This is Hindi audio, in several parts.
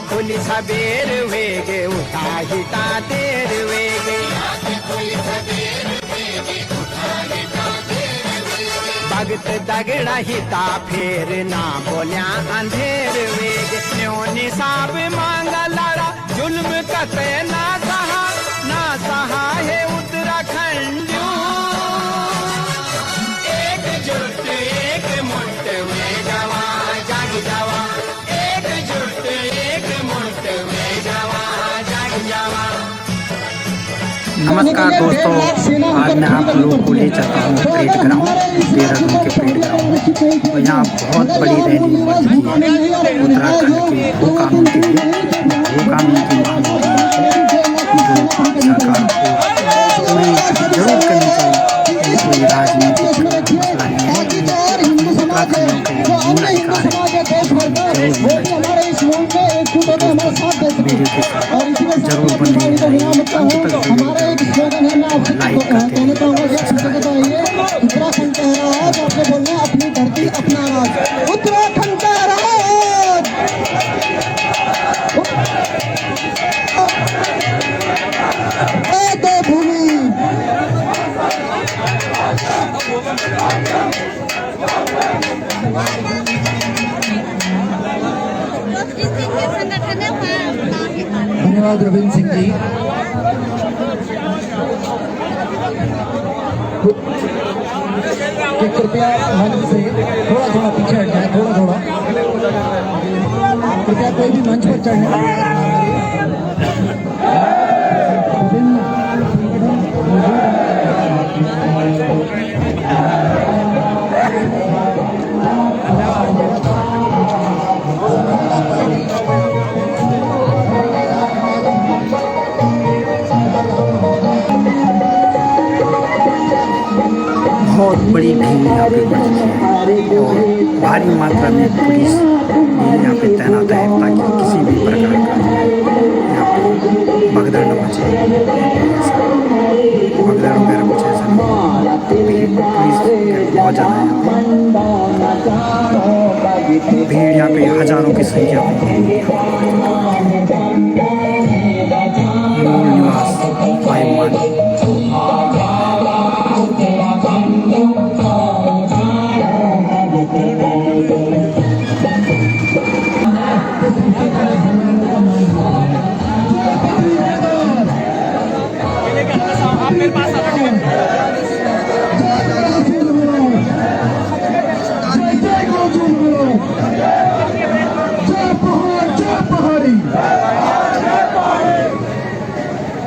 खुली सबेर वेगे उठा हिटा देर वेगे भगत दगड़ा हिता फेर ना बोलिया अंधेर वेगे न्योनी साब मांगा लड़ा जुल्म कते ना सहा है उत्तराखंड एकजुट एक मुठ में जवा जाग जावा एकजुट एक मुठ में जवा जाग जावा। नमस्कार दोस्तों, आज मैं आप लोगों को ले चलता हूँ परेड ग्राउंड, देहरादून के परेड ग्राउंड। तो यहाँ बहुत बड़ी रैली होती है उत्तराखंड के वो कानून के लिए। वो कानून की मांग होती है जो सरकार को पूरी जरूर करनी चाहिए। ये कोई राजनीतिक मसला नहीं है, उत्तराखंड के मूल अधिकार है, वीडियो के साथ जरूर बने रहिए, अंत तक लाइक करते रहिए। उत्तराखंड कह रहा है, आपने बोलना अपनी धरती अपना राज। उत्तराखंड कह रहा है भूमि। धन्यवाद रविंद्र सिंह जी। कृपया मंच से थोड़ा थोड़ा पीछे हट जाए, थोड़ा थोड़ा कृपया कोई भी मंच पर चढ़ने बहुत बड़ी भीड़ यहाँ पे और भारी मात्रा में पुलिस भी यहाँ पे तैनात है ताकि किसी भी प्रकार का यहाँ पे भगदड़ न मचे, भगदड़ वगैरह कुछ ऐसा नहीं। पुलिस बहुत ज़्यादा है, भीड़ यहाँ पे हजारों की संख्या में। मूल निवास 5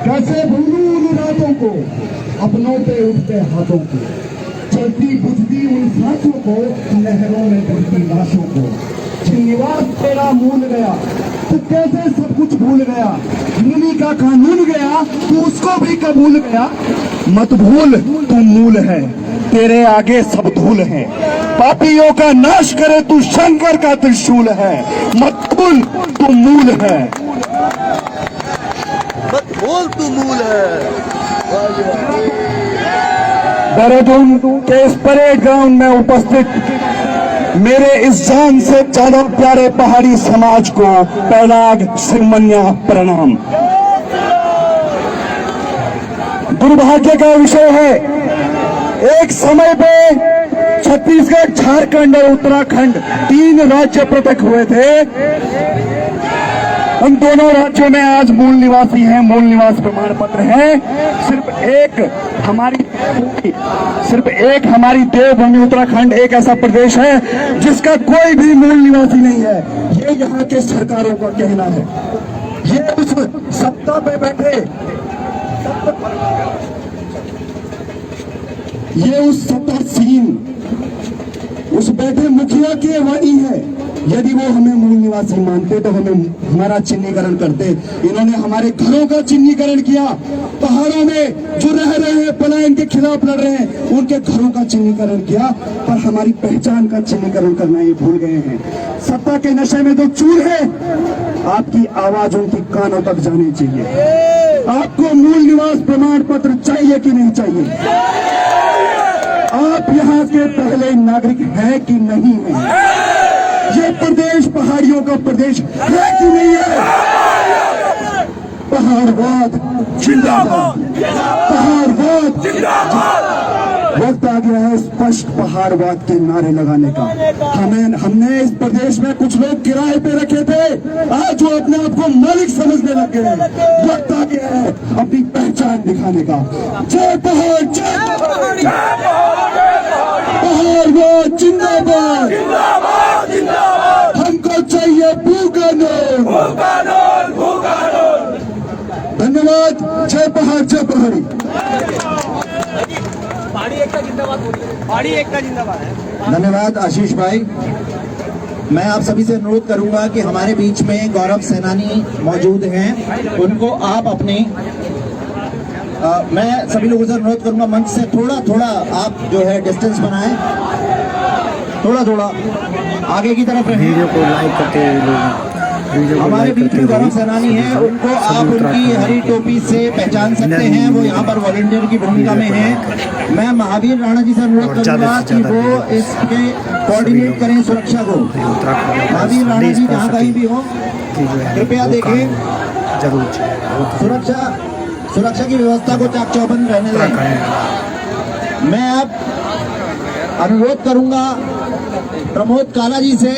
कैसे भूलूं उन रातों को, अपनों पे उठते हाथों को, चलती बुझती उन सांसों को, नहरों में बहती लाशों को। निवास तेरा मूल गया तो कैसे सब कुछ भूल गया। मुनि का कानून गया तो उसको भी कबूल गया। मत भूल तू मूल है, तेरे आगे सब धूल है। पापियों का नाश करे तू शंकर का त्रिशूल है। मत भूल तू मूल है, मत भूल तू मूल है। देहरादून के इस परेड ग्राउंड में उपस्थित मेरे इस जान से ज्यादा प्यारे पहाड़ी समाज को पैराग सिरमन्या प्रणाम। दुर्भाग्य का विषय है, एक समय पे छत्तीसगढ़, झारखंड और उत्तराखंड 3 राज्य पृथक हुए थे। उन दोनों राज्यों में आज मूल निवासी हैं, मूल निवास प्रमाण पत्र है। सिर्फ एक हमारी देवभूमि उत्तराखंड एक ऐसा प्रदेश है जिसका कोई भी मूल निवासी नहीं है। ये यहाँ के सरकारों का कहना है। ये उस सत्ता पे बैठे, ये उस सत्तासीन, उस बैठे मुखिया की वाणी है। यदि वो हमें मूल निवासी मानते तो हमें हमारा चिन्हीकरण करते। इन्होंने हमारे घरों का चिन्हीकरण किया, पहाड़ों में जो रह रहे हैं, पलायन के खिलाफ लड़ रहे हैं, उनके घरों का चिन्हीकरण किया, पर हमारी पहचान का चिन्हीकरण करना ये भूल गए हैं। सत्ता के नशे में तो चूर है, आपकी आवाज उनकी कानों तक जानी चाहिए। आपको मूल निवास प्रमाण पत्र चाहिए कि नहीं चाहिए? आप यहाँ के पहले नागरिक हैं कि नहीं हैं? ये प्रदेश पहाड़ियों का प्रदेश है कि नहीं है? पहाड़वाद जिंदाबाद, पहाड़वाद जिंदाबाद। वक्त आ गया है स्पष्ट पहाड़वाद के नारे लगाने का। हमने इस प्रदेश में कुछ लोग किराए पे रखे थे, आज वो अपने आप को मालिक समझने लग गए। वक्त आ गया है अपनी पहचान दिखाने का। जय पहाड़, जय पहाड़वाद जिंदाबाद, हमको चाहिए भूकानून। धन्यवाद। जय पहाड़, जय पहाड़ी। पहाड़ी एकता जिंदाबाद बोलिए, पहाड़ी एकता जिंदाबाद है। धन्यवाद आशीष भाई। मैं आप सभी से अनुरोध करूंगा कि हमारे बीच में गौरव सेनानी मौजूद हैं, उनको आप अपने मैं सभी लोगों से अनुरोध करूंगा मंच से थोड़ा आप जो है डिस्टेंस बनाएं, थोड़ा आगे की तरफ रहें। वीडियो को लाइक करते हुए लोग हमारे बीच में गौरव सेनानी हैं, उनको आप उनकी हरी टोपी से पहचान सकते हैं। वो यहाँ पर वॉलंटियर की भूमिका में हैं। मैं महावीर राणा जी से अनुरोध करूंगा कि वो इसके कोऑर्डिनेट करें सुरक्षा को। महावीर राणा जी जहाँ कहीं भी हो कृपया देखें, जरूर सुरक्षा की व्यवस्था को चाक चौबंद रहने दें। मैं अब अनुरोध करूंगा प्रमोद काला जी से।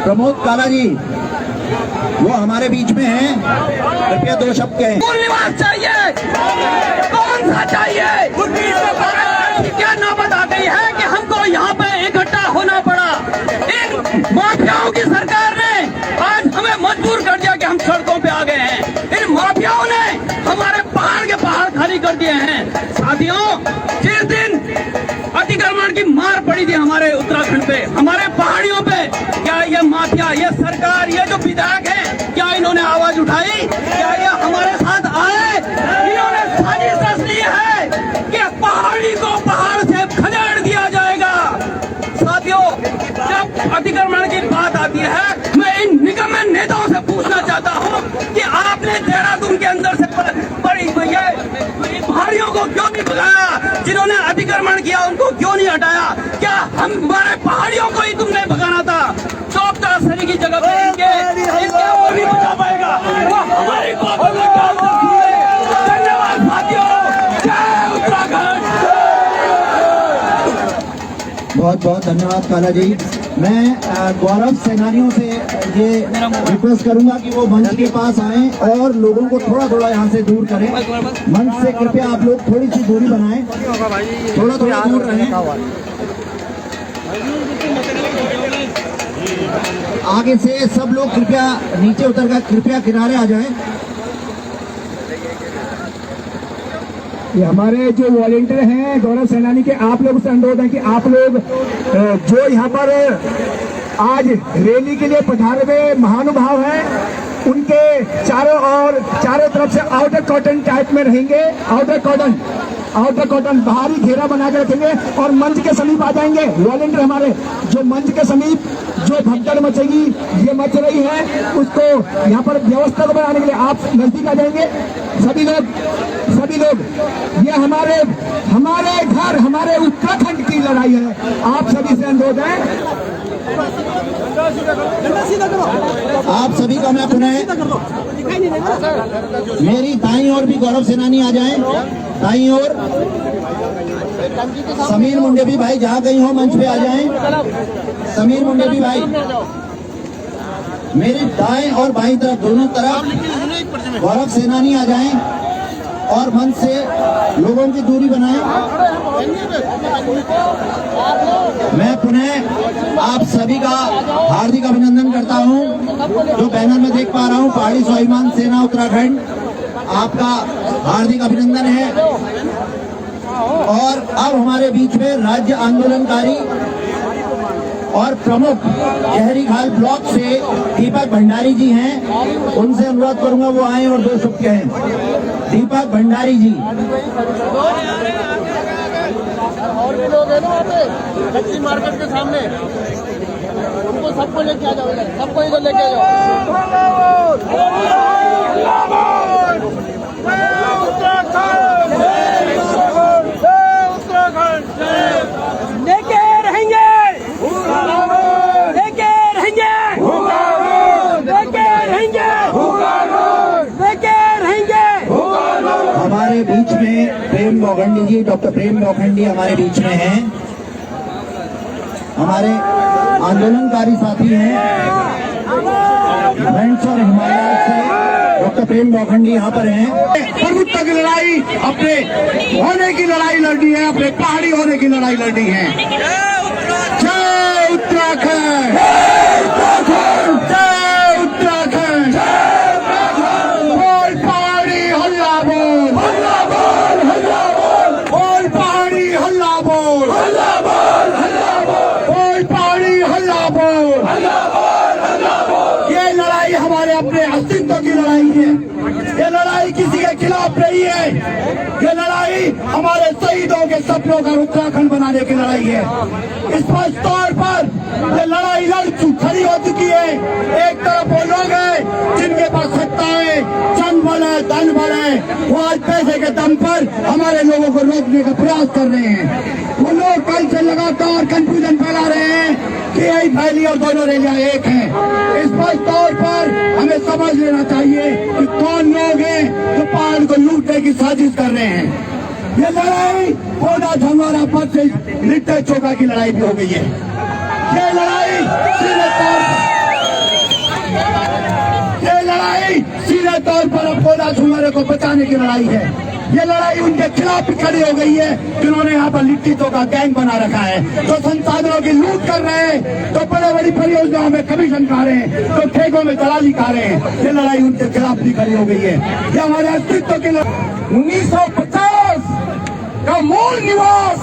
प्रमोद काला जी वो हमारे बीच में हैं, कृपया 2 शब्द कहें। मूल निवास चाहिए, कौन सा चाहिए? क्या नौबत आ गई है कि हमको यहाँ पे इकट्ठा होना पड़ा। इन माफियाओं की सरकार ने आज हमें मजबूर कर दिया कि हम सड़कों पे आ गए हैं। इन माफियाओं ने हमारे पहाड़ के पहाड़ खाली कर दिए हैं। साथियों, जिस दिन अतिक्रमण की मार पड़ी थी हमारे उत्तराखंड पे, हमारे पहाड़ियों पे, क्या ये माफिया, ये सरकार, ये जो विधायक है, क्या इन्होंने आवाज उठाई? क्या ये हमारे साथ आए? इन्होंने साजिश रच ली है कि पहाड़ी को पहाड़ से खदेड़ दिया जाएगा। साथियों, जब अतिक्रमण की बात आती है, मैं इन निकम्मे नेताओं से पूछना चाहता हूँ कि आपने देहरादून के अंदर से पहाड़ियों को क्यों नहीं भगाया? जिन्होंने अतिक्रमण किया उनको क्यों नहीं हटाया? क्या हमारे पहाड़ियों को ही तुमने भगाना था? चौकता सरी की जगह पे इनके वो नहीं बचा पाएगा। वो हमारी धन्यवाद साथियों। जय उत्तराखंड। बहुत धन्यवाद काला जी। मैं गौरव सेनानियों से ये रिक्वेस्ट करूंगा कि वो मंच के पास आएं और लोगों को थोड़ा यहाँ से दूर करें। मंच से कृपया आप लोग थोड़ी सी दूरी बनाएं, थोड़ा दूर रहें। आगे से सब लोग कृपया नीचे उतरकर कृपया किनारे आ जाएं। ये हमारे जो वॉलंटियर हैं गौरव सेनानी के, आप लोग से अनुरोध है कि आप लोग जो यहाँ पर आज रैली के लिए पधारे हुए महानुभाव हैं, उनके चारों तरफ से आउटर कॉर्डन टाइप में रहेंगे। आउटर कॉर्डन बाहरी घेरा बना के रखेंगे और मंच के समीप आ जाएंगे। वॉलंटियर हमारे जो मंच के समीप जो भगदड़ मचेगी, ये मच रही है, उसको यहाँ पर व्यवस्था को बनाने के लिए आप नजदीक आ जाएंगे। सभी लोग ये हमारे घर, हमारे उत्तराखंड की लड़ाई है। आप सभी से अनुरोध है, आप सभी का मैं पुनः मेरी दाईं ओर भी गौरव सेनानी आ जाएं। दाईं ओर समीर मुंडे भी भाई जहाँ कहीं हो मंच पे आ जाएं। समीर मुंडे भी भाई मेरी दाएं और बाईं तरफ, दोनों तरफ गौरव सेनानी आ जाएं और मंच से लोगों की दूरी बनाएं। मैं पुनः आप सभी का हार्दिक अभिनंदन करता हूं। जो बैनर में देख पा रहा हूं, पहाड़ी स्वाभिमान सेना उत्तराखंड, आपका हार्दिक अभिनंदन है। और अब हमारे बीच में राज्य आंदोलनकारी और प्रमुख जहरीखाल ब्लॉक से दीपक भंडारी जी हैं, उनसे अनुरोध करूंगा वो आए और 2 शब्द कहें। दीपक भंडारी जी। और भी लोग हैं ना वहाँ पे कच्ची मार्केट के सामने, उनको सबको लेके आ जाओ, सबको इधर लेके आ जाओ। लेके रहेंगे, में प्रेम मोघंडी जी, डॉक्टर प्रेम मोघंडी हमारे बीच में हैं, हमारे आंदोलनकारी साथी हैं फ्रेंड्स और हिमालय से। डॉक्टर प्रेम मोघंडी यहाँ पर हैं। प्रभुत्व की लड़ाई अपने होने की लड़ाई लड़नी है, अपने पहाड़ी होने की लड़ाई लड़नी है। जय उत्तराखंड, जय उत्तराखंड, बोल पहाड़ी हल्ला बोल, बोल पहाड़ी हल्ला बोल, बोल पहाड़ी हल्ला बोल। ये लड़ाई हमारे अपने अस्तित्व की लड़ाई है, ये लड़ाई किसी के खिलाफ नहीं है, ये लड़ाई हमारे शहीदों के सपनों का उत्तराखंड बनाने की लड़ाई है। स्पष्ट तौर पर ये लड़ाई खड़ी हो चुकी है। एक तरफ वो लोग हैं जिनके पास सत्ता है, जनबल है, धन बल है, वो आज पैसे के दम पर हमारे लोगों को रोकने का प्रयास कर रहे हैं। वो लोग कल से लगातार कंफ्यूजन फैला रहे हैं कि यही फैली और दोनों रैलियां एक हैं। स्पष्ट तौर पर हमें समझ लेना चाहिए कि कौन लोग हैं जो पहाड़ को लूटने की साजिश कर रहे हैं। ये लड़ाई कोना झंगोरा पर से लिट्टे चोखा की लड़ाई भी हो गई है। ये लड़ाई सीधे तौर पर अब कोना झंगोरे को बचाने की लड़ाई है। ये लड़ाई उनके खिलाफ भी खड़ी हो गई है जिन्होंने यहाँ पर लिट्टी चोखा गैंग बना रखा है, जो संसाधनों की लूट कर रहे हैं, जो बड़े बड़ी परियोजनाओं में कमीशन खा रहे हैं, जो ठेकों में दलाली खा रहे हैं। ये लड़ाई उनके खिलाफ भी खड़ी हो गई है। ये हमारे अस्तित्व की 1950 का मूल निवास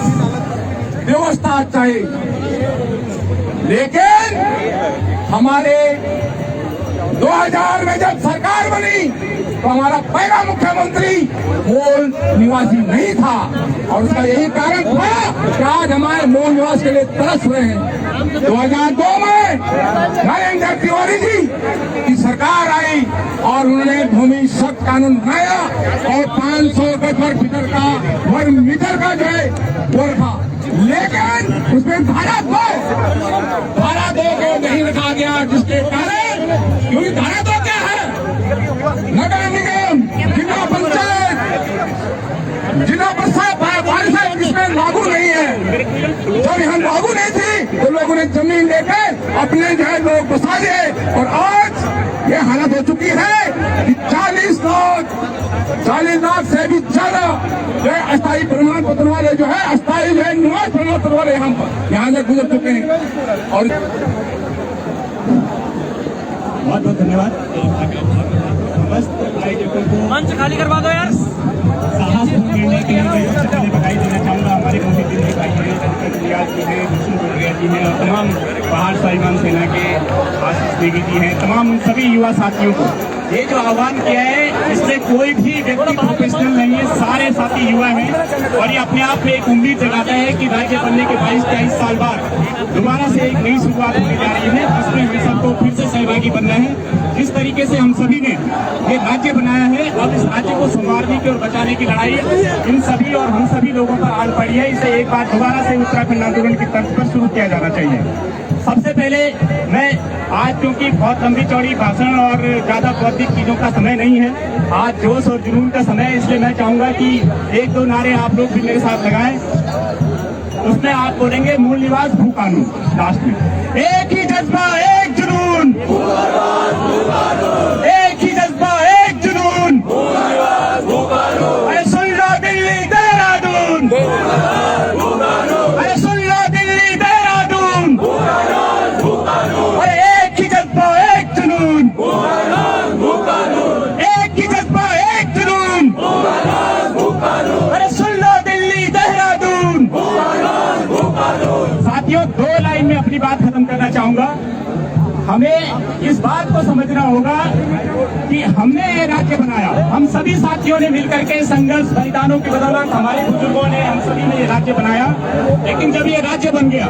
व्यवस्था चाहिए, लेकिन हमारे 2000 में जब सरकार बनी तो हमारा पहला मुख्यमंत्री मूल निवासी नहीं था, और उसका यही कारण था कि आज हमारे मूल निवास के लिए तरस रहे हैं। 2002 में नरेंद्र तिवारी जी की सरकार आई और उन्होंने भूमि शब्द कानून बनाया और 500 गज वर्ग मीटर का जो है वो रखा, लेकिन उसमें धारा 2 को नहीं रखा गया, जिसके कारण, क्योंकि धारा 2 क्या है, नगर निगम, जिला पंचायत, जिला परिषद इसमें लागू नहीं है। जब यहाँ लागू नहीं थी तो लोगों ने जमीन लेकर अपने जो है लोग बसा दिए, और आज ये हालत हो चुकी है कि 40 लाख से भी ज्यादा जो है अस्थायी प्रमाण पत्र वाले जो है अस्थायी जो है निवास प्रमाण पत्र वाले यहाँ से गुजर चुके हैं। और बहुत बहुत धन्यवाद। मंच खाली करवा दो यार। साहस निर्णय के लिए मैं सबसे पहले बधाई देना चाहूँगा हमारे मोदी दिल्ली भाई हैं, दीपक रियाज जी हैं, विष्णु गोड़िया जी हैं, और तमाम पहाड़ स्वाभिमान सेना के आशीष देवी जी हैं, तमाम सभी युवा साथियों को ये जो आह्वान किया है इसमें कोई भी व्यक्ति प्रोफेशनल नहीं है, सारे साथी युवा हैं, और ये अपने आप में एक उम्मीद जगाता है कि राज्य बनने के 22-23 साल बाद दोबारा से एक नई शुरुआत होने जा रही है, जिसमें हम सबको फिर से सहभागी बनना है। जिस तरीके से हम सभी ने ये राज्य बनाया है, अब इस राज्य को संवारने की और बचाने की लड़ाई इन सभी और हम सभी लोगों पर आड़ पड़ी है। इसे एक बार दोबारा से उत्तराखंड आंदोलन की तर्ज पर शुरू किया जाना चाहिए। सबसे पहले मैं आज, क्योंकि बहुत लंबी चौड़ी भाषण और ज्यादा बौद्धिक चीजों का समय नहीं है, आज जोश और जुनून का समय है, इसलिए मैं चाहूंगा कि 1-2 नारे आप लोग भी मेरे साथ लगाएं। उसमें आप बोलेंगे मूल निवास भू कानून। लास्ट में एक ही जज्बा एक जुनून, एक ही जज्बा एक जुनून, अरे सुन लो दिल्ली देहरादून, अरे सुन लो दिल्ली देहरादून, अरे एक ही जज्बा एक जुनून, एक ही जज्बा एक जुनून, अरे सुन लो दिल्ली देहरादून। साथियों, 2 लाइन में अपनी बात खत्म करना चाहूंगा। हमें इस बात को समझना होगा कि हमने ये राज्य बनाया, हम सभी साथियों ने मिलकर के संघर्ष बलिदानों की बदौलत, हमारे बुजुर्गों ने, हम सभी ने ये राज्य बनाया, लेकिन जब ये राज्य बन गया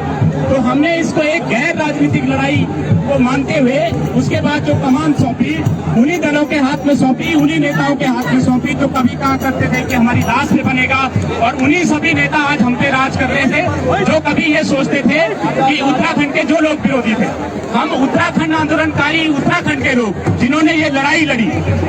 तो हमने इसको एक गैर राजनीतिक लड़ाई को मानते हुए उसके बाद जो कमान सौंपी उन्हीं दलों के हाथ में सौंपी, उन्हीं नेताओं के हाथ में सौंपी जो कभी कहा करते थे कि हमारी दास पे बनेगा, और उन्हीं सभी नेता आज हम पे राज कर रहे थे जो कभी ये सोचते थे कि उत्तराखंड के जो लोग विरोधी थे, हम उत्तराखंड उत्तराखंड आंदोलनकारी उत्तराखंड के लोग जिन्होंने ये लड़ाई लड़ी,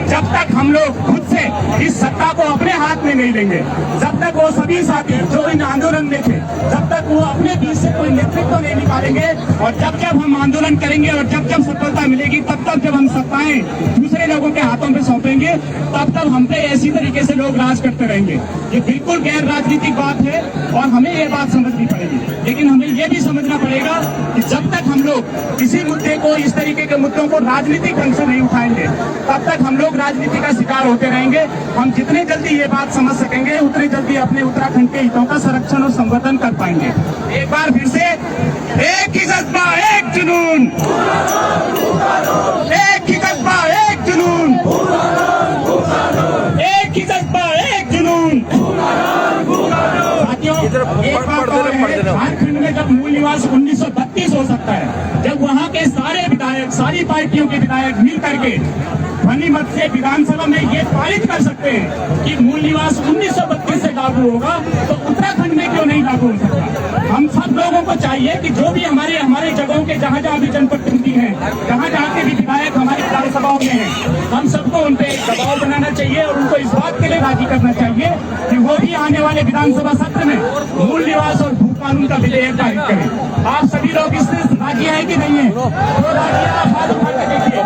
जब तक हम लोग खुद से इस सत्ता को अपने हाथ में नहीं लेंगे, जब तक वो सभी साथी जो इन आंदोलन में थे, जब तक वो अपने बीच से कोई नेतृत्व नहीं निकालेंगे, और जब जब हम आंदोलन करेंगे और जब जब सफलता मिलेगी, तब तब जब हम सत्ताएं दूसरे लोगों के हाथों में सौंपेंगे, तब तब हम पे ऐसी तरीके से लोग राज करते रहेंगे। ये बिल्कुल गैर राजनीतिक बात है और हमें ये बात समझनी पड़ेगी। लेकिन हमें ये भी समझना पड़ेगा कि जब तक हम लोग किसी मुद्दे को, इस तरीके के मुद्दों को राजनीतिक ढंग से नहीं उठाएंगे, तब तक हम लोग राजनीति का शिकार होते रहेंगे। हम जितने जल्दी ये बात समझ सकेंगे, उतने जल्दी अपने उत्तराखंड के हितों का संरक्षण और संवर्धन कर पाएंगे। एक बार फिर से, एक ही जज्बा एक जुनून, एक ही जज्बा एक जुनून, एक ही जज्बा एक जुनून। साथियों, एक बात और है, झारखंड में जब मूल निवास 1932 हो सकता है, जब वहाँ के सारे विधायक, सारी पार्टियों के विधायक मिल करके ध्वनि मत से विधानसभा में ये पारित कर सकते हैं कि मूल निवास 1932 से लागू होगा, तो उत्तराखंड में क्यों नहीं लागू हो सकता? हम सब लोगों को चाहिए कि जो भी हमारे जगहों के जहाँ जहाँ भी जनप्रतिनिधि हैं, जहाँ जहाँ के भी विधायक हमारी विधानसभाओं में हैं, हम सबको उन पे दबाव बनाना चाहिए और उनको इस बात के लिए राजी करना चाहिए कि वो भी आने वाले विधानसभा सत्र में मूल निवास और भू कानून का विधेयक पारित करें। आप सभी लोग इससे राजी हैं कि नहीं है? तो राजी हैं, आप हाथ उठा के देखिए।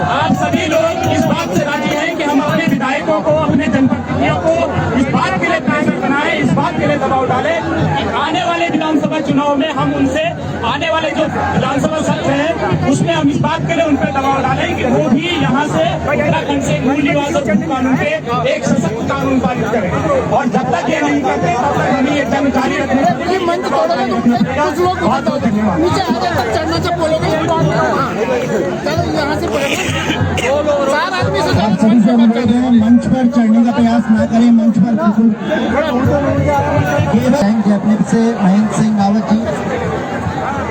आप सभी लोग इस बात से राजी हैं कि हम अपने विधायकों को, अपने जनप्रतिनिधियों को इस बात के लिए प्रेशर बनाएं, इस बात के लिए दबाव डालें कि आने वाले विधानसभा चुनाव में हम उनसे, आने वाले जो विधानसभा सत्र है उसमें हम इस बात के लिए उन पर दबाव डालें कि वो भी यहाँ से उत्तराखंड से मूल निवास और भू कानून पे एक सशक्त कानून पारित करें। और जब तक ये नहीं करते, तब तक हमें ये जंग जारी रखनी पड़ेगी। मंच तोड़ोगे तो कुछ लोग बहुत बहुत धन्यवाद। नीचे आगे तक चढ़ना से बोलोगे, चलो यहाँ से चार आदमी से आप सभी से अनुरोध है, मंच पर चढ़ने का प्रयास ना करें। मंच पर बिल्कुल जैपनिक से महेंद्र सिंह रावत जी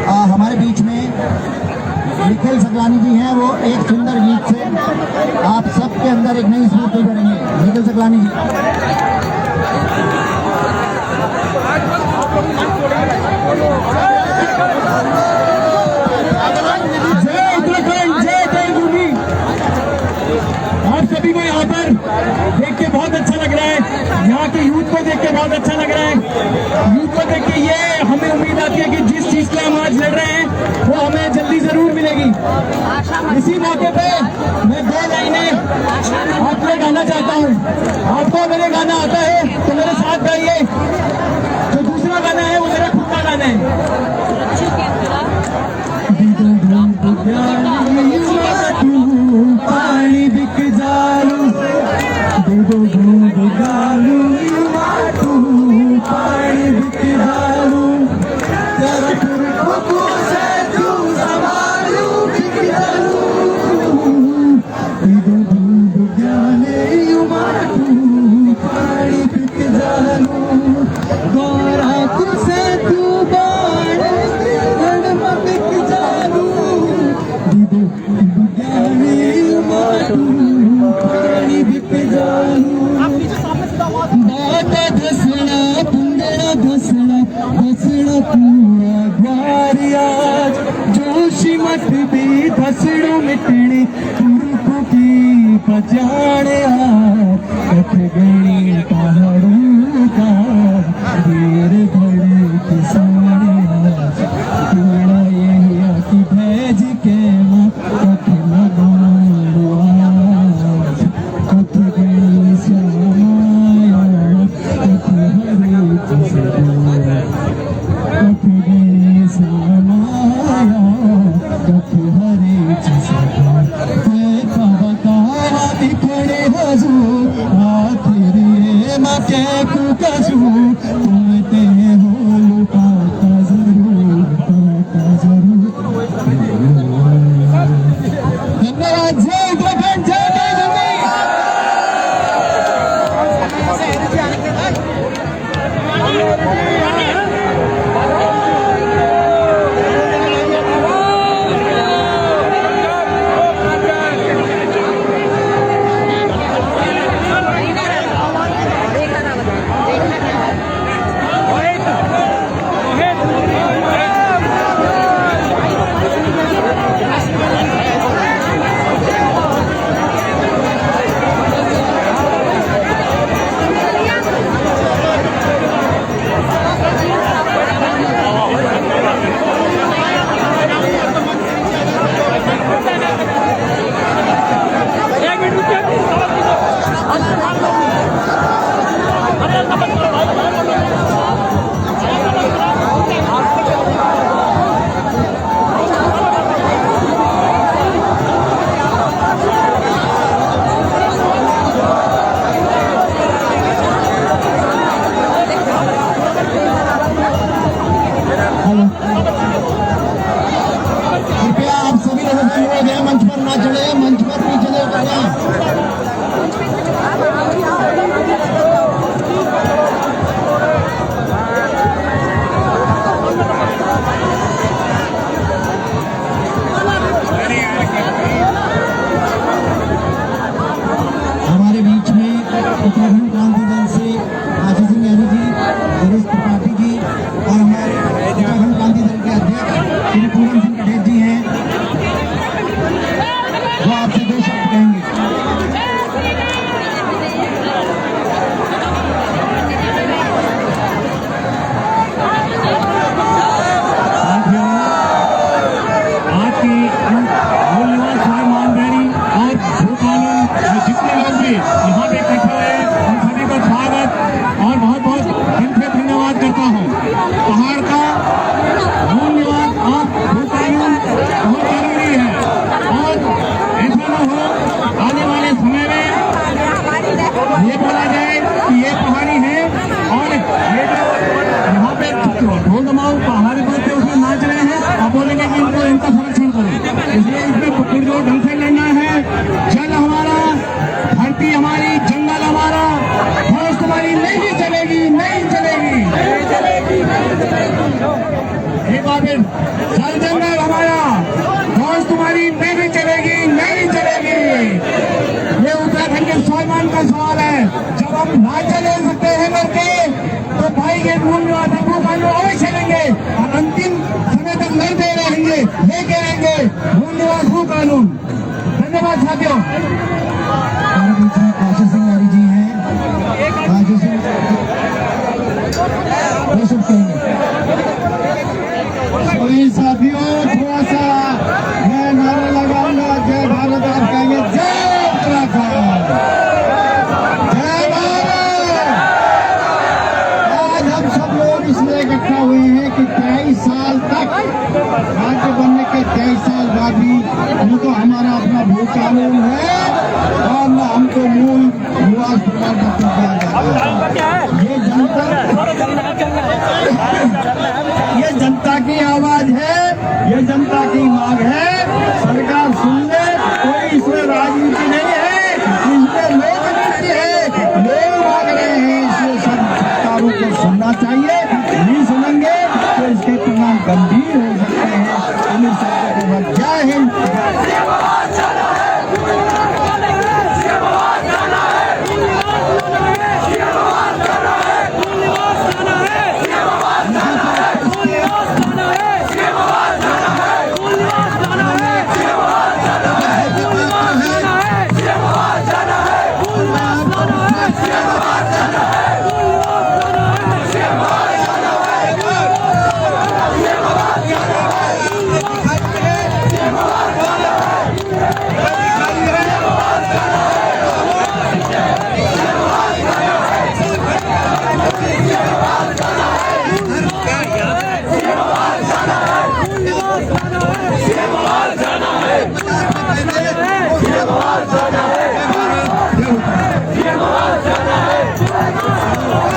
हमारे बीच में, निखिल सकलानी जी हैं, वो एक सुंदर गीत से आप सबके अंदर एक नई स्फूर्ति भरेंगे। निखिल सकलानी जी। जय उत्तराखंड, जय देवभूमि। आप सभी को यहाँ पर देख के बहुत अच्छा लग रहा है, यहाँ के यूथ को देख के बहुत अच्छा लग रहा है। यूथ को देख के ये हमें उम्मीद आती है कि जिस चीज के हम आज लड़ रहे हैं वो हमें जल्दी जरूर मिलेगी। इसी मौके पे मैं 2 लाइनें आपको गाना चाहता हूँ। आपको मेरे गाना आता है तो मेरे साथ गाइए। जो दूसरा गाना है वो मेरा खुद का गाना है। पानी बिक जालू, दो गालू, पानी बिक जालू, तेरा खुरपको से तू संभालू, बिक जालू, दो गाले युमाटू, पानी बिक जालू, गोरा से तू बाण, गणमा बिक जालू, पानी बिक जालू। बाटा धसड़ा पुंदड़ा धसड़ा धसड़ा पूरा द्वार आज, जोशी मत भी धसड़ो मिटने तुरको की बजाने आज, कथ गई पहाड़ों का देर घड़ी किसाने आज, पूरा ये हुआ कि भेज के माँ कथ लगाओ आज, कथ गई श्यामाया कथ हरे जिसको, कथ गई श्यामाया कथ हरे जिसको, देखा बतारा बिखड़े हजूर आखिर माँ के कुकसू, तुम ते हो लुटाता जरूर, लुटाता जरूर। धन्यवाद। जय उत्तराखंड, जय देवभूमि। मत पीछे नहीं करना। हमारे बीच में उत्तराखंड क्रांति दल से आशीष सिंह यादव जी, वरिष्ठ त्रिपाठी जी और हमारे उत्तराखंड क्रांति दल के अध्यक्ष श्री पूरन सिंह कटेच जी हैं, वो आपसे 2 शब्द कहेंगे। आज की मूल्यवान स्वाभिमान बैरी और भूकानून जितने लोग भी यहाँ पे इकट्ठे हुए उन सभी का स्वागत और बहुत बहुत दिल से धन्यवाद करता हूँ। पहाड़ का मूल्यवान और भूकानून बहुत जरूरी है और ऐसा न हो आने वाले समय में ये बोला जाए कि ये पहाड़ी है और ये जो यहाँ पे ढोल दमाऊ पहाड़ी पर से उसमें नाच रहे हैं और बोलेंगे कि इनको इनका संरक्षण करो। इसलिए इसमें पुरजोर ढंग से लड़ना है। जल हमारा, धरती हमारी, जंगल हमारा, फौज तुम्हारी नहीं चलेगी, नहीं चलेगी। एक बार फिर, जल जंगल हमारा, फौज तुम्हारी नहीं चलेगी, नहीं चलेगी। ये उत्तराखंड के स्वाभिमान का सवाल है। जब हम राज्य ले सकते हैं करके तो भाई ये मूल्यवान कानून अवश्य लेंगे और अंतिम समय तक लड़ते रहेंगे, लेके रहेंगे मूल्यवान भू कानून। धन्यवाद साथियों। हमारे बीच में आशीष सिंह यादव जी हैं, आशीष सिंह 2 शब्द कहेंगे। सभी साथियों, थोड़ा सा मैं नारा लगाऊंगा, जय भारत, आप कहेंगे जय उत्तराखंड, जय भारत। आज हम सब लोग इसलिए इकट्ठा हुए हैं कि 23 साल तक राज्य बनने के 23 साल बाद भी उनको हमारा अपना भू कानून है और न हमको मूल निवास प्रमाण पत्र दिया जाता है। ये जनता की आवाज है, ये जनता की मांग है। सरकार सुन ले, कोई इसमें राजनीति नहीं है, इसमें लोकनीति है। लोग मांग रहे हैं, इसलिए सब सरकारों को सुनना चाहिए। नहीं सुनेंगे तो इसके परिणाम गंभीर हो सकते हैं। इन सबको केवल जय हिंद।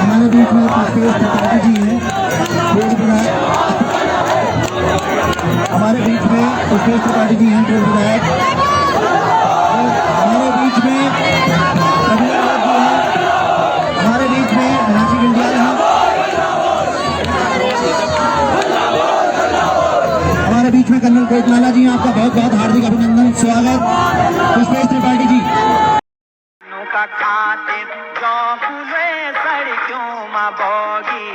हमारे बीच में पुष्पेश त्रिपाठी जी हैं, पूर्व विधायक। हमारे बीच में पुष्पेश त्रिपाठी जी हैं, पूर्व विधायक। हमारे बीच में कबीर जी हैं, हमारे बीच में राशि गंडियाल हैं, हमारे बीच में कर्नल कोटलाला जी हैं। आपका बहुत बहुत हार्दिक अभिनंदन, स्वागत पुष्पेश त्रिपाठी जी। का खातिर जो हुए सड़कों में बोगी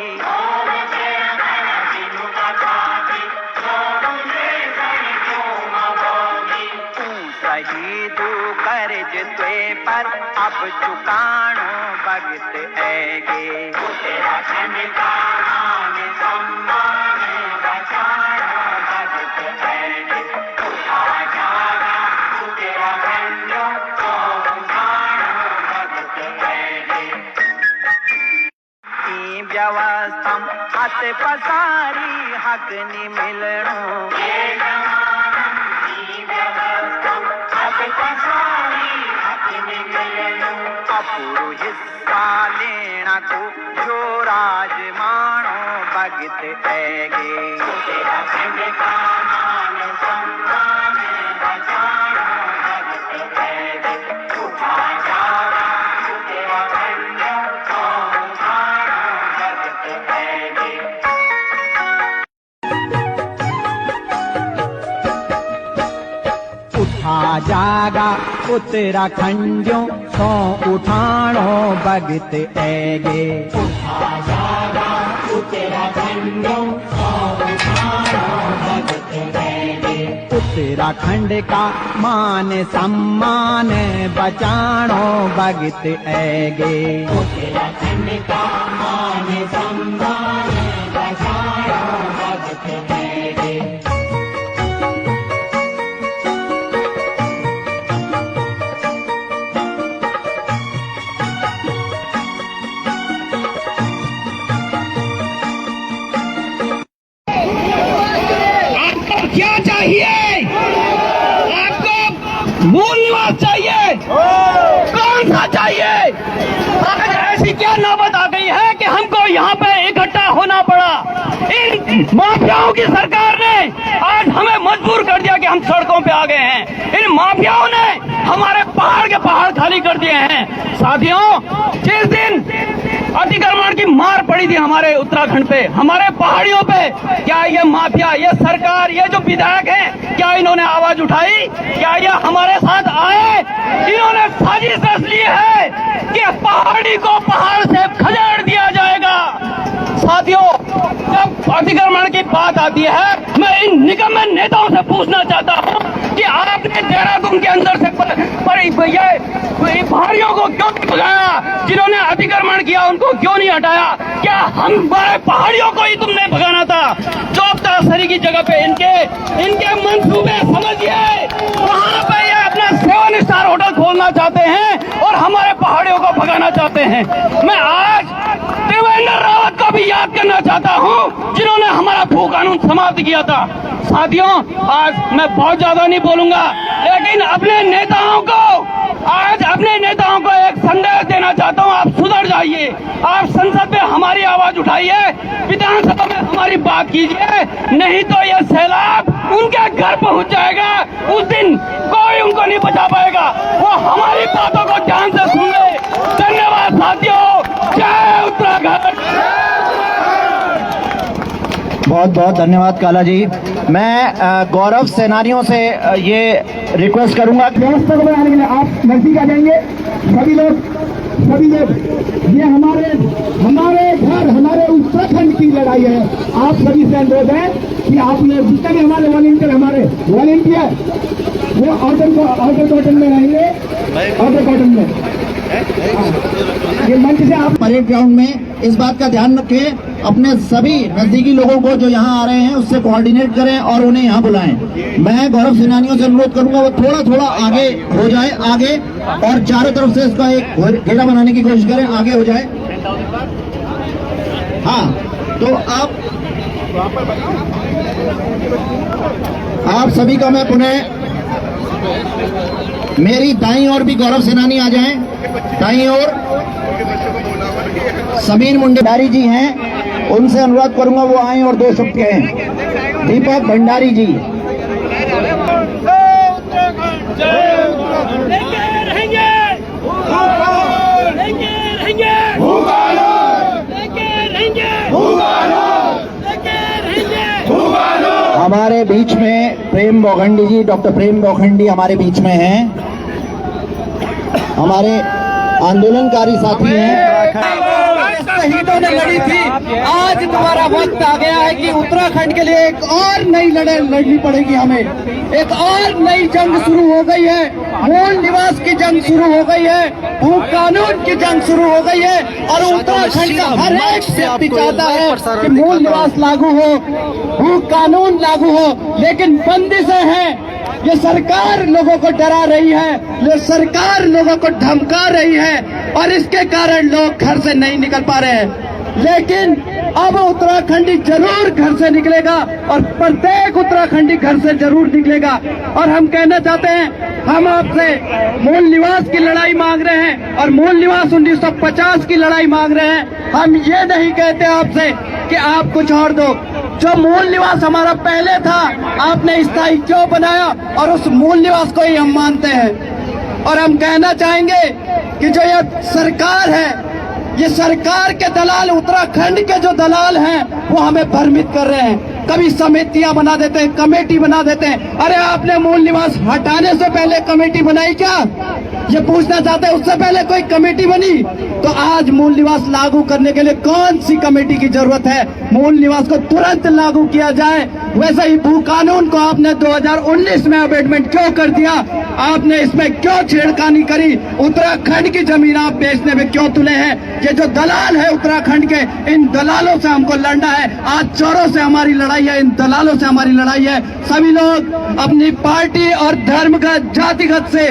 शहीद कर्ज ते पर अब चुकानो भगत ऐगे उत्तराखंड का मान सम्मान बचानो भगत ऐगे उठा जागा उत्तराखंड को उठानो भगत ऐगे ई व्यवस्था हाथ पसारी हक नि मिलनो अपूरो हिस्सा लेना को जो राजमानो भगत ऐगे उत्तराखंड का मान सम्मान बचानो भगत जागा उत्तराखंडियों सो उठाणो भगत ऐगे। उत्तराखंड का मान सम्मान बचाणो भगत ऐगे। उत्तराखंड का मान सम्मान बचाणो भगत ऐगे। क्या चाहिए आपको? मूल निवास चाहिए। कौन सा चाहिए? आज ऐसी क्या नौबत आ गई है कि हमको यहाँ पे इकट्ठा होना पड़ा। इन माफियाओं की सरकार ने आज हमें मजबूर कर दिया कि हम सड़कों पे आ गए हैं। इन माफियाओं ने हमारे पहाड़ के पहाड़ खाली कर दिए हैं। साथियों, जिस दिन अतिक्रमण की मार पड़ी थी हमारे उत्तराखंड पे, हमारे पहाड़ियों पे, क्या ये माफिया, ये सरकार, ये जो विधायक हैं, क्या इन्होंने आवाज उठाई? क्या ये हमारे साथ आए? इन्होंने साजिश रच ली है कि पहाड़ी को पहाड़ से खदेड़ दिया जाएगा। साथियों, जब अतिक्रमण की बात आती है, मैं इन निकम्मे नेताओं से पूछना चाहता हूँ कि आपने देहरादून के अंदर से पहाड़ियों को क्यों नहीं भगाया? जिन्होंने अतिक्रमण किया उनको क्यों नहीं हटाया? क्या हमारे पहाड़ियों को ही तुमने भगाना था? चौक तासरी की जगह पे इनके मंसूबे समझिए। वहाँ पे ये अपना 7 स्टार होटल खोलना चाहते हैं और हमारे पहाड़ियों को भगाना चाहते हैं। मैं आज देवेंद्र रावत को भी याद करना चाहता हूँ, जिन्होंने हमारा भू कानून समाप्त किया था। साथियों, आज मैं बहुत ज्यादा नहीं बोलूंगा, लेकिन अपने नेताओं को एक संदेश देना चाहता हूँ। आप सुधर जाइए। आप संसद में हमारी आवाज उठाइए, विधानसभा में हमारी बात कीजिए, नहीं तो ये सैलाब उनके घर पहुँच जाएगा। उस दिन कोई उनको नहीं बचा पाएगा। वो हमारी बातों को ध्यान से सुन ले। धन्यवाद साथियों। जय उत्तराखंड। बहुत बहुत धन्यवाद काला जी। मैं गौरव सेनानियों से ये रिक्वेस्ट करूंगा कि व्यवस्था को बनाने के लिए आप नजदीक आ जाएंगे। सभी लोग ये हमारे घर, हमारे उत्तराखंड की लड़ाई है। आप सभी से अनुरोध है कि आप लोग जितने भी हमारे वॉलंटियर वो आउटर कॉटन में रहेंगे। आउटर कॉटन में ये मंच से आप परेड ग्राउंड में इस बात का ध्यान रखें, अपने सभी नजदीकी लोगों को जो यहाँ आ रहे हैं उससे कोऑर्डिनेट करें और उन्हें यहाँ बुलाएं। मैं गौरव सेनानियों से अनुरोध करूंगा वो थोड़ा आगे हो जाए, आगे, और चारों तरफ से इसका एक घेरा बनाने की कोशिश करें, आगे हो जाए। हाँ, तो आप सभी का मैं पुनः, मेरी दाईं ओर भी गौरव सेनानी आ जाएं। दाईं ओर समीर मुंडेधारी जी हैं, उनसे अनुरोध करूंगा वो आए और 2 शब्द कहें। दीपक भंडारी जी। हमारे बीच में प्रेम बोखंडी जी, डॉक्टर प्रेम बोखंडी हमारे बीच में हैं, हमारे आंदोलनकारी साथी हैं। शहीदों ने लड़ी थी, आज तुम्हारा वक्त आ गया है कि उत्तराखंड के लिए एक और नई लड़ाई लड़नी पड़ेगी। हमें एक और नई जंग शुरू हो गई है। मूल निवास की जंग शुरू हो गई है, भू कानून की जंग शुरू हो गई है, और उत्तराखंड का हर एक व्यक्ति चाहता है कि मूल निवास लागू हो, भू कानून लागू हो, लेकिन बंदिशें हैं। ये सरकार लोगों को डरा रही है, ये सरकार लोगों को धमका रही है, और इसके कारण लोग घर से नहीं निकल पा रहे हैं। लेकिन अब उत्तराखंडी जरूर घर से निकलेगा, और प्रत्येक उत्तराखंडी घर से जरूर निकलेगा। और हम कहना चाहते हैं, हम आपसे मूल निवास की लड़ाई मांग रहे हैं, और मूल निवास 1950 की लड़ाई मांग रहे हैं। हम ये नहीं कहते आपसे कि आप कुछ और दो। जो मूल निवास हमारा पहले था, आपने स्थायी क्यों बनाया, और उस मूल निवास को ही हम मानते हैं। और हम कहना चाहेंगे कि जो ये सरकार है, ये सरकार के दलाल, उत्तराखंड के जो दलाल हैं, वो हमें भ्रमित कर रहे हैं। कभी समितियां बना देते हैं, कमेटी बना देते हैं। अरे आपने मूल निवास हटाने से पहले कमेटी बनाई क्या? ये पूछना चाहते हैं। उससे पहले कोई कमेटी बनी? तो आज मूल निवास लागू करने के लिए कौन सी कमेटी की जरूरत है? मूल निवास को तुरंत लागू किया जाए। वैसे ही भू कानून को आपने 2019 में अमेंडमेंट क्यों कर दिया? आपने इसमें क्यों छेड़खानी करी? उत्तराखंड की जमीन आप बेचने में क्यों तुले हैं? ये जो दलाल है उत्तराखंड के, इन दलालों से हमको लड़ना है। आज चोरों से हमारी लड़ाई है, इन दलालों से हमारी लड़ाई है। सभी लोग अपनी पार्टी और धर्मगत जातिगत से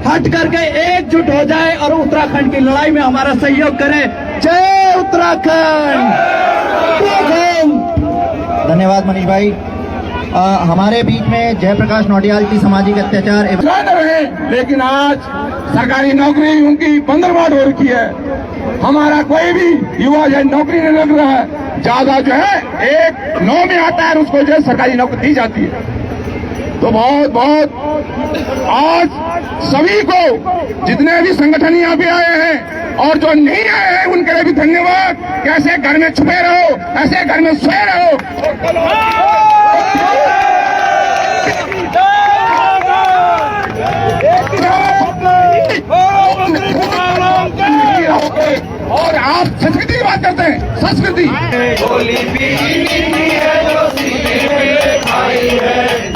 हट करके एकजुट हो जाए और उत्तराखंड की लड़ाई में हमारा सहयोग करें। जय उत्तराखंड। धन्यवाद मनीष भाई। हमारे बीच में जयप्रकाश नौटियाल की सामाजिक अत्याचार रहे, लेकिन आज सरकारी नौकरी उनकी बंदरबाट हो रखी है। हमारा कोई भी युवा जो है नौकरी नहीं लग रहा है। ज्यादा जो है 1-9 में आता है, उसको जो है सरकारी नौकरी दी जाती है। तो बहुत बहुत आज सभी को, जितने भी संगठन यहाँ पे आए हैं और जो नहीं आए हैं, उनके लिए भी धन्यवाद। कैसे घर में छुपे रहो, ऐसे घर में सोए रहो। और आप संस्कृति की बात करते हैं, संस्कृति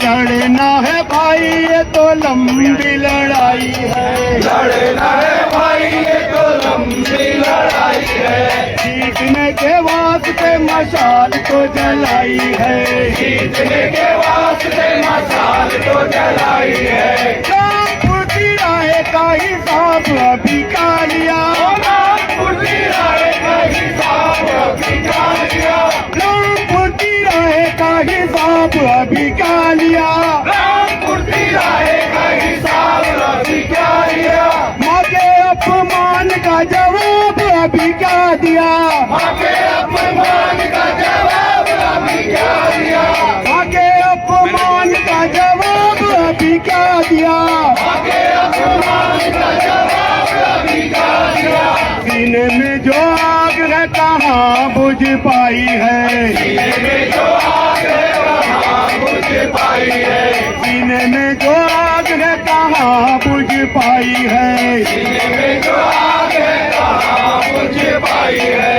लड़ना है भाई ये तो लंबी लड़ाई है, लड़ना है भाई ये तो लंबी लड़ाई है। जीतने के वास्ते मशाल तो जलाई है, जीतने के वास्ते मशाल तो जलाई है। रामपुर की राह का हिसाब अभी का लिया, रामपुर की राह का हिसाब अभी का लिया, रामपुर की राह का हिसाब अभी का लिया, रामपुर की राह का हिसाब अभी क्या लिया। माँ के अपमान का जवाब अभी क्या दिया, माँ के अपमान का जवाब अभी क्या दिया, माँ के अपमान का जवाब अभी क्या दिया, माँ के अपमान का जवाब अभी क्या दिया। सीने में जो आग है कहाँ बुझ पाई है, सीने में जो आग है वहाँ बुझ पाई है, सीने में जो आग है कहाँ बुझ पाई है, सीने में जो आग है वहाँ बुझ पाई है।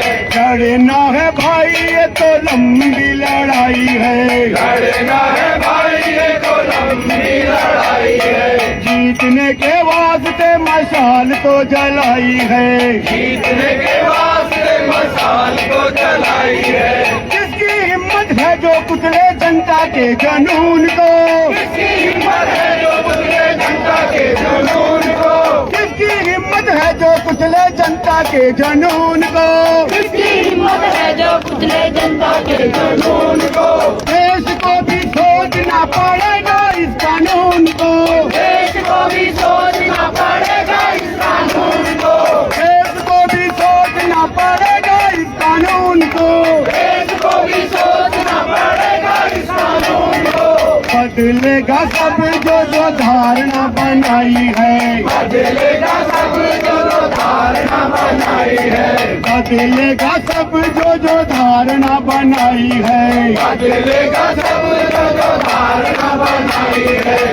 लड़ना है भाई ये तो लंबी लड़ाई है, लड़ना है भाई ये तो लंबी लड़ाई है, जीतने के वास्ते मशाल तो जलाई है, जीतने के वास्ते मशाल को जलाई है। किसकी हिम्मत है जो कुचले जनता के जुनून को, किसकी हिम्मत है जो कुचले जनता के जुनून को, किसकी हिम्मत है जो कुचले जनता के जुनून को, किसकी हिम्मत है जो कुचले जनता के जुनून को। देश को भी सोचना पड़ेगा इस कानून को, देश को भी सोचना पड़ेगा इस कानून को, देश को भी सोचना पड़ेगा इस कानून को, देश को भी सोचना पड़ेगा इस कानून को। बदलेगा सब जो धारणा बनाई है, बदलेगा सब जो धारणा बनाई है, बदलेगा सब जो धारणा बनाई है, बदलेगा सब जो धारणा बनाई है।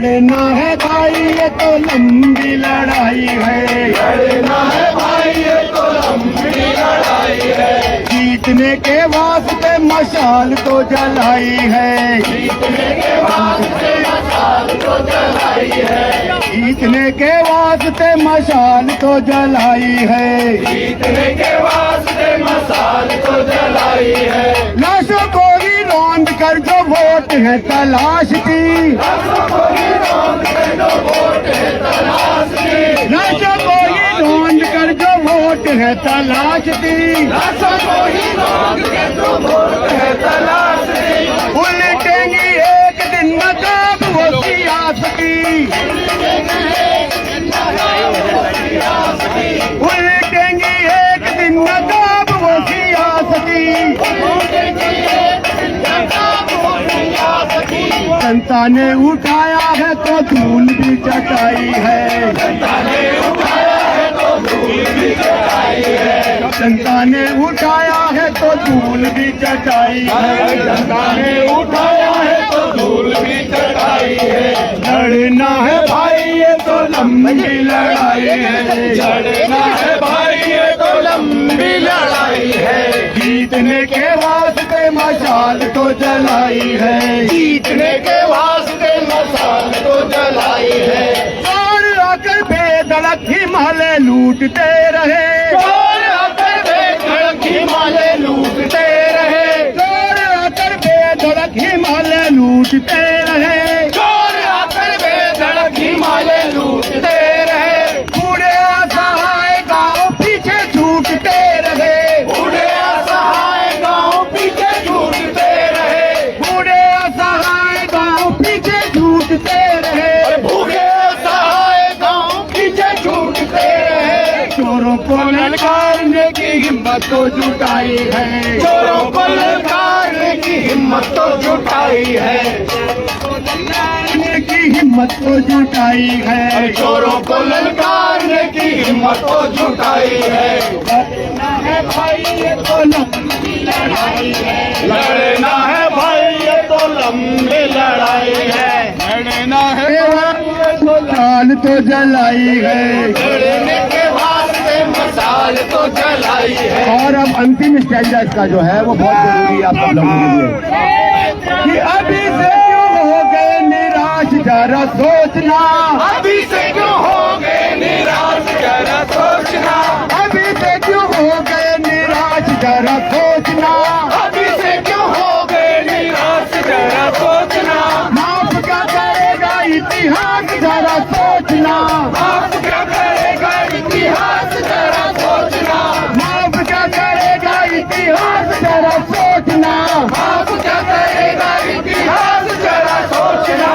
लड़ना है भाई ये तो लंबी लड़ाई है, लड़ना है भाई ये तो लंबी लड़ाई है, जीतने के वास्ते मशाल तो जलाई है, जीतने के वास्ते मशाल तो जलाई है, जीतने के वास्ते मशाल तो जलाई है, जीतने के वास्ते मशाल तो जलाई है। लाशों को ही रौंद कर जो वोट है तलाश की, लाशों को ही रौंद कर जो वोट है तलाश की, लाशों को ही रौंद कर जो वोट है तलाश की, लाशों को ही रौंद कर जो वोट है तलाश की। उलटेंगी एक दिन नकाब वो सियासत की, उलटेंगी एक दिन नकाब वो सियासती, जनता ने उठाया है तो धूल भी चटाई है, जनता ने उठाया है तो धूल भी चटाई है, जनता ने उठाया है तो धूल भी चटाई है, जनता ने उठाया है तो धूल भी चटाई है। लड़ना है भाई ये तो लंबी लड़ाई है, लड़ना है भाई ये तो लंबी लड़ाई है। जीतने के वास्ते मशाल तो जलाई है, जीतने के वास्ते मशाल तो जलाई है। और आकर बेधड़क हिमालय लूटते रहे, और आकर बेधड़क हिमालय लूटते रहे, और आकर बेधड़क हिमालय लूटते रहे, और आकर बेधड़क हिमालय लूटते रहे। बूढ़े असहाय गाँव पीछे छूटते रहे, बूढ़े असहाय गाँव पीछे छूटते रहे, बूढ़े असहाय गाँव पीछे छूटते रहे, बूढ़े असहाय गाँव पीछे छूटते रहे। चोरों को ललकारने की हिम्मत तो जुटाई है, चोरों को ललकारने की हिम्मत तो जुटाई है, की हिम्मत तो जुटाई है, चोरों को ललकारने की हिम्मत तो जुटाई है। लड़ना है भाई ये तो लंबी लड़ाई है, लड़ना है भाई ये तो लंबी लड़ाई है, लड़ना है भाई ये तो लाल तो जलाई है, लड़ने के वास्ते मसाल तो जलाई है। और अब अंतिम स्टैंडर्ड इसका जो है वो बहुत जरूरी है आप सब लोगों के लिए कि अभी से हो गए निराश जरा सोचना, अभी से क्यों हो गए निराश जरा सोचना, अभी से क्यों हो गए निराश जरा सोचना, अभी से क्यों हो गए निराश जरा सोचना। माफ क्या करेगा इतिहास जरा सोचना, माफ क्या करेगा इतिहास जरा सोचना, माफ क्या करेगा इतिहास जरा सोचना, माफ क्या करेगा इतिहास जरा सोचना।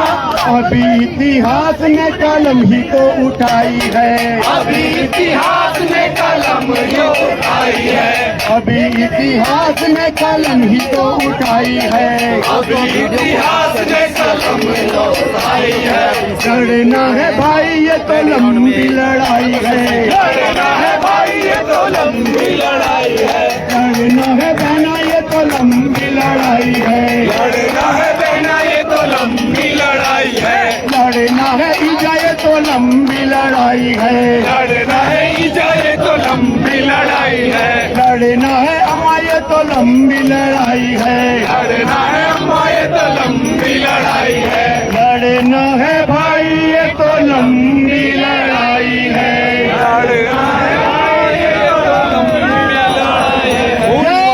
अभी इतिहास ने कलम ही तो उठाई है, अभी इतिहास ने कलम ही उठाई है, अभी इतिहास ने कलम ही तो उठाई है, अभी इतिहास ने कलम ही तो उठाई है। लड़ना है भाई ये तो लंबी लड़ाई है, लड़ना है भाई ये तो लंबी लड़ाई है, लड़ना है बहना ये तो लंबी लड़ाई है, लड़ना है बहना ये तो लंबी लड़ाई है, लड़ना है ईजा ये तो लंबी लड़ाई है, लड़ना है ईजा ये तो लंबी लड़ाई है, लड़ना है अम्मा ये तो लंबी लड़ाई है, लड़ना है अम्मा ये तो लंबी लड़ाई है, लड़ना है भाई ये तो लंबी लड़ाई है, लड़ना है भाई ये तो लंबी लड़ाई है। जय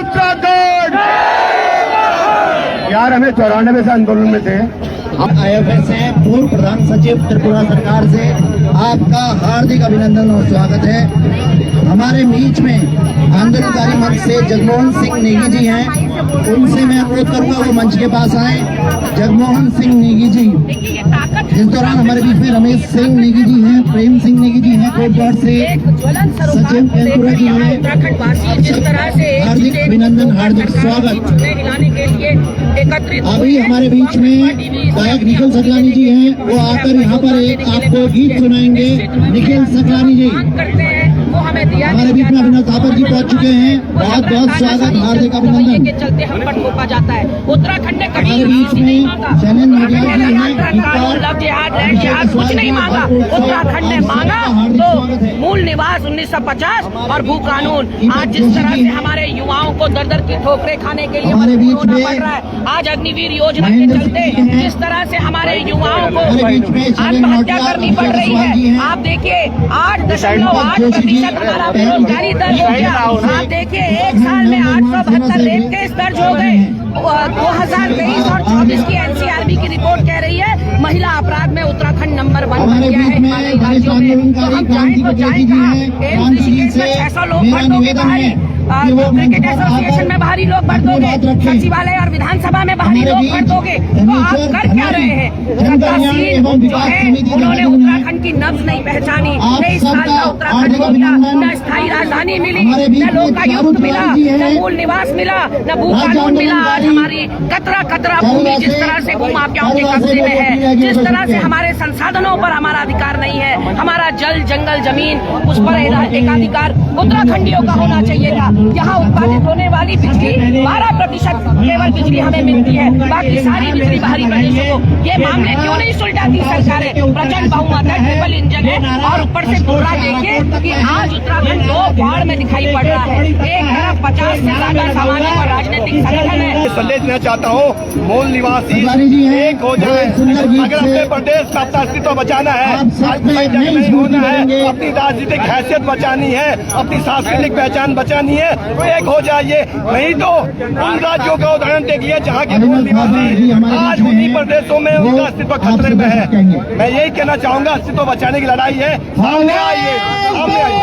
उत्तराखंड, यार हमें 94 से आंदोलन में थे। हम IFS हैं, पूर्व प्रधान सचिव त्रिपुरा सरकार से आपका हार्दिक अभिनंदन और स्वागत है। हमारे बीच में आंदोलनकारी मंच से जगमोहन सिंह नेगी जी हैं, उनसे मैं अनुरोध करूंगा वो मंच के पास आए। जगमोहन सिंह नेगी जी, इस दौरान हमारे बीच में रमेश सिंह नेगी जी हैं, प्रेम सिंह नेगी जी हैं कोटद्वार से, सचिन कैंपुरा जी हैं। हार्दिक अभिनंदन, हार्दिक स्वागत। अभी हमारे बीच में गायक निखिल सकलानी जी हैं, वो आकर यहाँ पर एक आपको गीत सुनाएंगे। निखिल सकलानी जी हमारे बीच में अभिनव थापर जी पहुँच चुके हैं, बहुत बहुत स्वागत, हार्दिक अभिनंदन। के चलते हम पर थोपा जाता है। उत्तराखंड ने कभी हमारे बीच में शैलेंद्र नौटियाल जी हैं, कुछ नहीं मांगा, उत्तराखंड ने मांगा तो मूल निवास 1950 और भू कानून। आज जिस तरह से हमारे युवाओं को दर दर की ठोकरें खाने के लिए हमारे बीच होना में पड़ रहा है, आज अग्निवीर योजना के चलते जिस तरह से हमारे युवाओं को आत्महत्या करनी पड़ रही है। आप देखिए 8.8% हमारा बेरोजगारी दर हो गया। आप देखिए एक साल में 872 रेप केस दर्ज हो गए। 2023 और 24 की NCRB की रिपोर्ट कह रही है महिला अपराध में उत्तराखंड नंबर 1 बन गया है हिमालयी राज्यों में। तो हम जाए तो जाए कहाँ? एम्स ऋषिकेश में 600 लोग भर दोगे बाहरी, क्रिकेट एसोसिएशन में बाहरी लोग भर दोगे, सचिवालय और विधानसभा में बाहरी लोग भर दोगे, तो आप कर क्या रहे हैं? सत्तासीन जो है उन्होंने उत्तराखंड की नब्ज नहीं पहचानी। 23 साल का उत्तराखंड हो गया, न स्थायी राजधानी मिली, न लोकायुक्त मिला, न मूल निवास मिला, न भू कानून मिला। आज हमारी कतरा कतरा भूमि जिस तरह से भूमाफियाओं के कब्जे में है। जिस तरह से हमारे संसाधनों पर हमारा अधिकार नहीं है, हमारा जल जंगल जमीन उस पर एकाधिकार उत्तराखंडियों का होना चाहिए था। यहाँ उत्पादित होने वाली बिजली 12% केवल बिजली हमें मिलती है, बाकी सारी बिजली बाहरी प्रदेशों को। ये मामले क्यों नहीं सुलझाती सरकारें? प्रचंड बहुमत है, ट्रिपल इंजन है, और ऊपर से पूरा देखिए कि आज उत्तराखंड 2 बाढ़ में दिखाई पड़ रहा है। एक तरफ 50 से ज्यादा सामाजिक और राजनीतिक संगठन है। संदेश देना चाहता हूँ, मूल निवासी एक हो जाए। अगर अपने प्रदेश का अपना अस्तित्व बचाना है, नहीं होना है, अपनी राजनीतिक हैसियत बचानी है, अपनी सांस्कृतिक पहचान बचानी है, तो एक हो जाइए। नहीं तो उन राज्यों का उदाहरण देखिए जहाँ के मूल निवासी आज उन्हीं प्रदेशों में उनका अस्तित्व खतरे में है। मैं यही कहना चाहूंगा, अस्तित्व बचाने की लड़ाई है, सामने आइए, सामने आइए।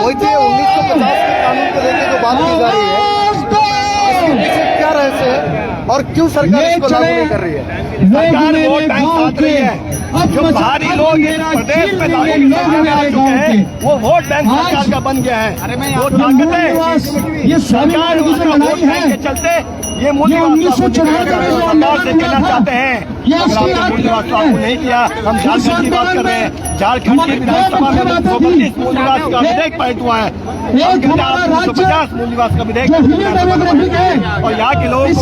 1950 के कानून को लेकर जो बात की जा रही है, इसके पीछे क्या रहस्य है और क्यों सरकार इसको लागू नहीं कर रही है? सरकार वोट बैंक साध रही है। जो बाहरी लोग इस प्रदेश में आ चुके हैं, वो वोट बैंक सरकार का बन गया है। वो ताकतें ये सरकार वोट बैंक के चलते ये मूल्य सरकार से कहना चाहते हैं, अगर आपने मूल्य आपको नहीं किया। हम झारखंड की बात कर रहे हैं, झारखंड की विधानसभा में 232 मूल निवास का विधेयक पारित हुआ है, 250 मूल निवास का विधेयक, और यहाँ के लोगों को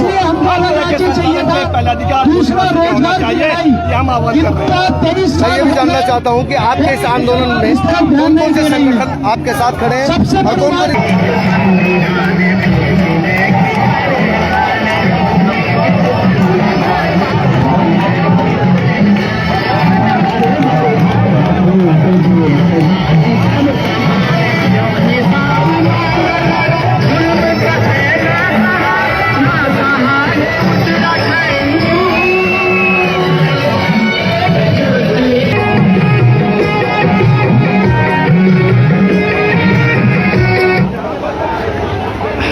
पहला अधिकार होना चाहिए, ये हम आह्वान कर रहे हैं। मैं ये भी जानना चाहता हूँ कि आपके इस आंदोलन में कौन कौन से संगठन आपके साथ खड़े हैं और कौन कौन?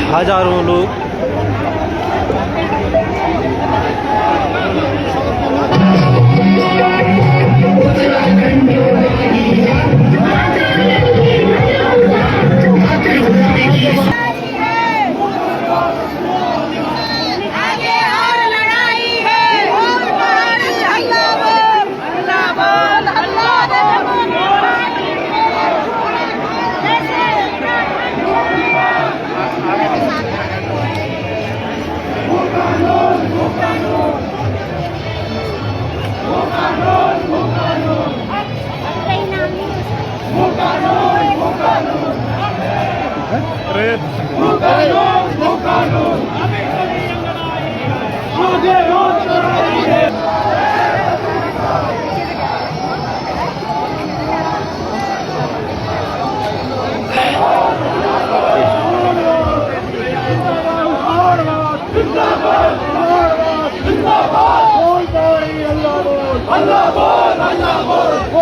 हजारों लोग अल्लाह बोल, अल्लाह बोल।